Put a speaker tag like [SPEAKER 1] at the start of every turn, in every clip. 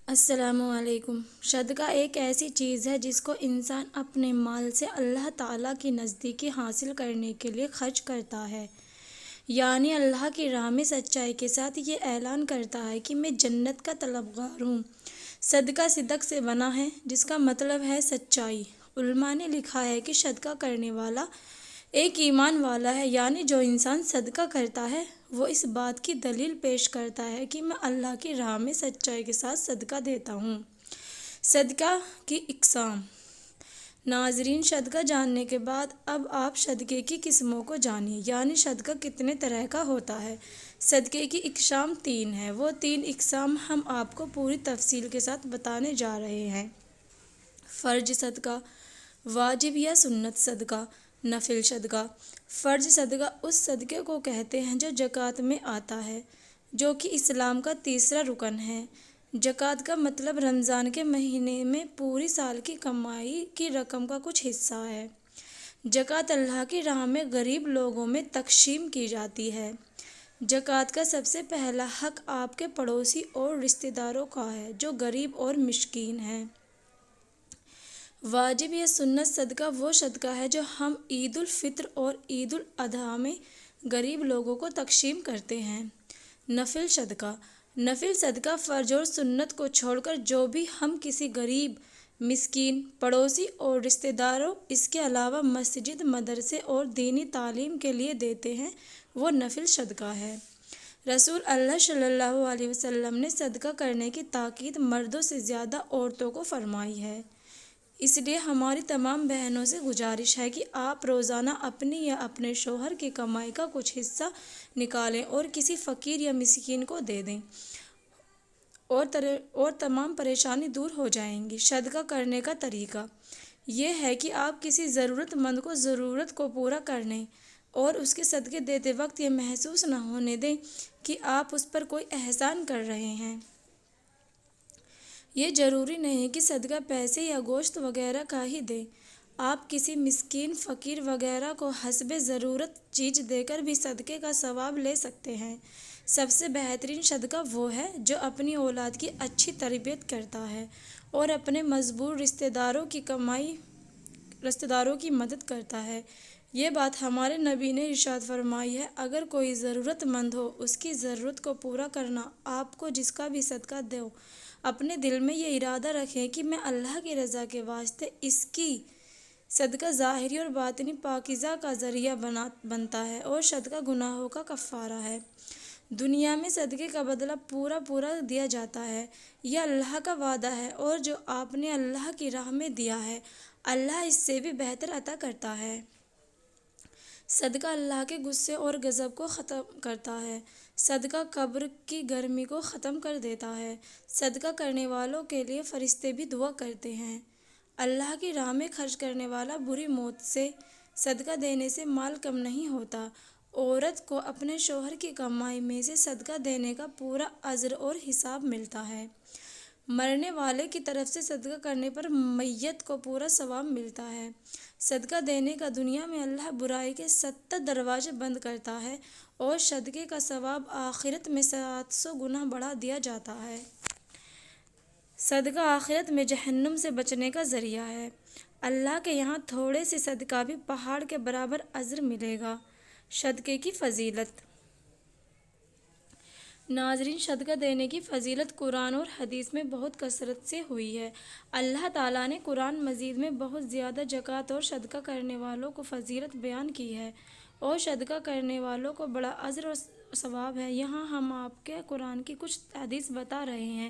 [SPEAKER 1] السلام علیکم۔ صدقہ ایک ایسی چیز ہے جس کو انسان اپنے مال سے اللہ تعالیٰ کی نزدیکی حاصل کرنے کے لیے خرچ کرتا ہے، یعنی اللہ کی راہ میں سچائی کے ساتھ یہ اعلان کرتا ہے کہ میں جنت کا طلبگار ہوں۔ صدقہ صدق سے بنا ہے، جس کا مطلب ہے سچائی۔ علماء نے لکھا ہے کہ صدقہ کرنے والا ایک ایمان والا ہے، یعنی جو انسان صدقہ کرتا ہے وہ اس بات کی دلیل پیش کرتا ہے کہ میں اللہ کی راہ میں سچائی کے ساتھ صدقہ دیتا ہوں۔ صدقہ کی اقسام۔ ناظرین، صدقہ جاننے کے بعد اب آپ صدقے کی قسموں کو جانیں، یعنی صدقہ کتنے طرح کا ہوتا ہے۔ صدقے کی اقسام 3 ہیں، وہ 3 اقسام ہم آپ کو پوری تفصیل کے ساتھ بتانے جا رہے ہیں۔ فرض صدقہ، واجب یا سنت صدقہ، نفل صدقہ۔ فرض صدقہ اس صدقے کو کہتے ہیں جو زکوٰۃ میں آتا ہے، جو کہ اسلام کا تیسرا رکن ہے۔ زکوٰۃ کا مطلب رمضان کے مہینے میں پوری سال کی کمائی کی رقم کا کچھ حصہ ہے۔ زکوٰۃ اللہ کی راہ میں غریب لوگوں میں تقسیم کی جاتی ہے۔ زکوٰۃ کا سب سے پہلا حق آپ کے پڑوسی اور رشتہ داروں کا ہے جو غریب اور مسکین ہیں۔ واجب یا سنت صدقہ وہ صدقہ ہے جو ہم عید الفطر اور عید الاضحیٰ میں غریب لوگوں کو تقسیم کرتے ہیں۔ نفل صدقہ۔ نفل صدقہ فرض اور سنت کو چھوڑ کر جو بھی ہم کسی غریب، مسکین، پڑوسی اور رشتہ داروں، اس کے علاوہ مسجد، مدرسے اور دینی تعلیم کے لیے دیتے ہیں، وہ نفل صدقہ ہے۔ رسول اللہ صلی اللہ علیہ وسلم نے صدقہ کرنے کی تاکید مردوں سے زیادہ عورتوں کو فرمائی ہے۔ اس لیے ہماری تمام بہنوں سے گزارش ہے کہ آپ روزانہ اپنی یا اپنے شوہر کی کمائی کا کچھ حصہ نکالیں اور کسی فقیر یا مسکین کو دے دیں، اور تمام پریشانی دور ہو جائیں گی۔ صدقہ کرنے کا طریقہ یہ ہے کہ آپ کسی ضرورت مند کو ضرورت کو پورا کرنے اور اس کے صدقے دیتے وقت یہ محسوس نہ ہونے دیں کہ آپ اس پر کوئی احسان کر رہے ہیں۔ یہ ضروری نہیں کہ صدقہ پیسے یا گوشت وغیرہ کا ہی دیں، آپ کسی مسکین، فقیر وغیرہ کو حسب ضرورت چیز دے کر بھی صدقے کا ثواب لے سکتے ہیں۔ سب سے بہترین صدقہ وہ ہے جو اپنی اولاد کی اچھی تربیت کرتا ہے اور اپنے مجبور رشتہ داروں کی مدد کرتا ہے۔ یہ بات ہمارے نبی نے ارشاد فرمائی ہے، اگر کوئی ضرورت مند ہو، اس کی ضرورت کو پورا کرنا آپ کو جس کا بھی صدقہ دو، اپنے دل میں یہ ارادہ رکھیں کہ میں اللہ کی رضا کے واسطے اس کی صدقہ ظاہری اور باطنی پاکیزہ کا ذریعہ بنتا ہے اور صدقہ گناہوں کا کفارہ ہے۔ دنیا میں صدقے کا بدلہ پورا دیا جاتا ہے، یہ اللہ کا وعدہ ہے، اور جو آپ نے اللہ کی راہ میں دیا ہے، اللہ اس سے بھی بہتر عطا کرتا ہے۔ صدقہ اللہ کے غصے اور غضب کو ختم کرتا ہے۔ صدقہ قبر کی گرمی کو ختم کر دیتا ہے۔ صدقہ کرنے والوں کے لیے فرشتے بھی دعا کرتے ہیں۔ اللہ کی راہ میں خرچ کرنے والا بری موت سے صدقہ دینے سے مال کم نہیں ہوتا۔ عورت کو اپنے شوہر کی کمائی میں سے صدقہ دینے کا پورا اجر اور حساب ملتا ہے۔ مرنے والے کی طرف سے صدقہ کرنے پر میت کو پورا ثواب ملتا ہے۔ صدقہ دینے کا دنیا میں اللہ برائی کے 70 دروازے بند کرتا ہے اور صدقے کا ثواب آخرت میں 700 گنا بڑھا دیا جاتا ہے۔ صدقہ آخرت میں جہنم سے بچنے کا ذریعہ ہے۔ اللہ کے یہاں تھوڑے سے صدقہ بھی پہاڑ کے برابر اجر ملے گا۔ صدقے کی فضیلت۔ ناظرین، صدقہ دینے کی فضیلت قرآن اور حدیث میں بہت کثرت سے ہوئی ہے۔ اللہ تعالیٰ نے قرآن مجید میں بہت زیادہ زکوٰۃ اور صدقہ کرنے والوں کو فضیلت بیان کی ہے، اور صدقہ کرنے والوں کو بڑا اجر اور ثواب ہے۔ یہاں ہم آپ کے قرآن کی کچھ حدیث بتا رہے ہیں۔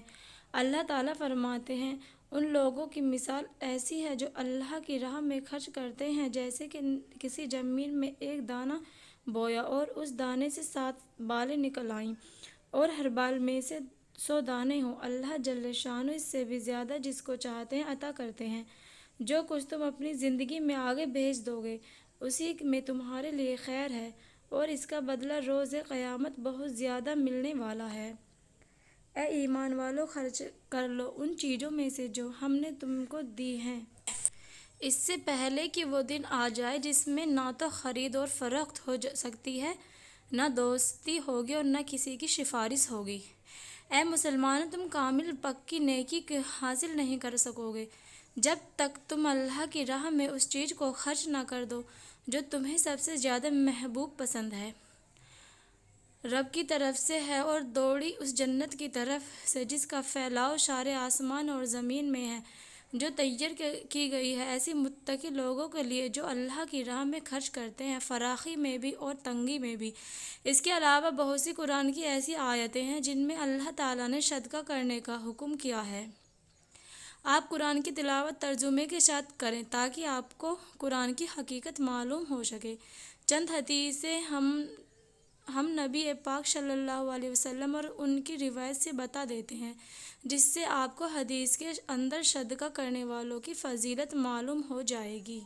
[SPEAKER 1] اللہ تعالیٰ فرماتے ہیں، ان لوگوں کی مثال ایسی ہے جو اللہ کی راہ میں خرچ کرتے ہیں، جیسے کہ کسی زمین میں ایک دانہ بویا اور اس دانے سے 7 بالیں نکل آئیں، اور ہر بال میں سے 100 دانے ہوں۔ اللہ جل شانہ اس سے بھی زیادہ جس کو چاہتے ہیں عطا کرتے ہیں۔ جو کچھ تم اپنی زندگی میں آگے بھیج دو گے، اسی میں تمہارے لیے خیر ہے، اور اس کا بدلہ روز قیامت بہت زیادہ ملنے والا ہے۔ اے ایمان والو، خرچ کر لو ان چیزوں میں سے جو ہم نے تم کو دی ہیں، اس سے پہلے کہ وہ دن آ جائے جس میں نہ تو خرید اور فروخت ہو سکتی ہے، نہ دوستی ہوگی اور نہ کسی کی سفارش ہوگی۔ اے مسلمانوں، تم کامل پکی نیکی کے حاصل نہیں کر سکو گے جب تک تم اللہ کی راہ میں اس چیز کو خرچ نہ کر دو جو تمہیں سب سے زیادہ محبوب پسند ہے، رب کی طرف سے ہے، اور دوڑی اس جنت کی طرف سے جس کا پھیلاؤ سارے آسمان اور زمین میں ہے، جو تیار کی گئی ہے ایسی متقی لوگوں کے لیے جو اللہ کی راہ میں خرچ کرتے ہیں، فراخی میں بھی اور تنگی میں بھی۔ اس کے علاوہ بہت سی قرآن کی ایسی آیتیں ہیں جن میں اللہ تعالیٰ نے صدقہ کرنے کا حکم کیا ہے۔ آپ قرآن کی تلاوت ترجمے کے ساتھ کریں تاکہ آپ کو قرآن کی حقیقت معلوم ہو سکے۔ چند حدیثیں ہم نبی پاک صلی اللہ علیہ وسلم اور ان کی روایت سے بتا دیتے ہیں جس سے آپ کو حدیث کے اندر صدقہ کرنے والوں کی فضیلت معلوم ہو جائے گی۔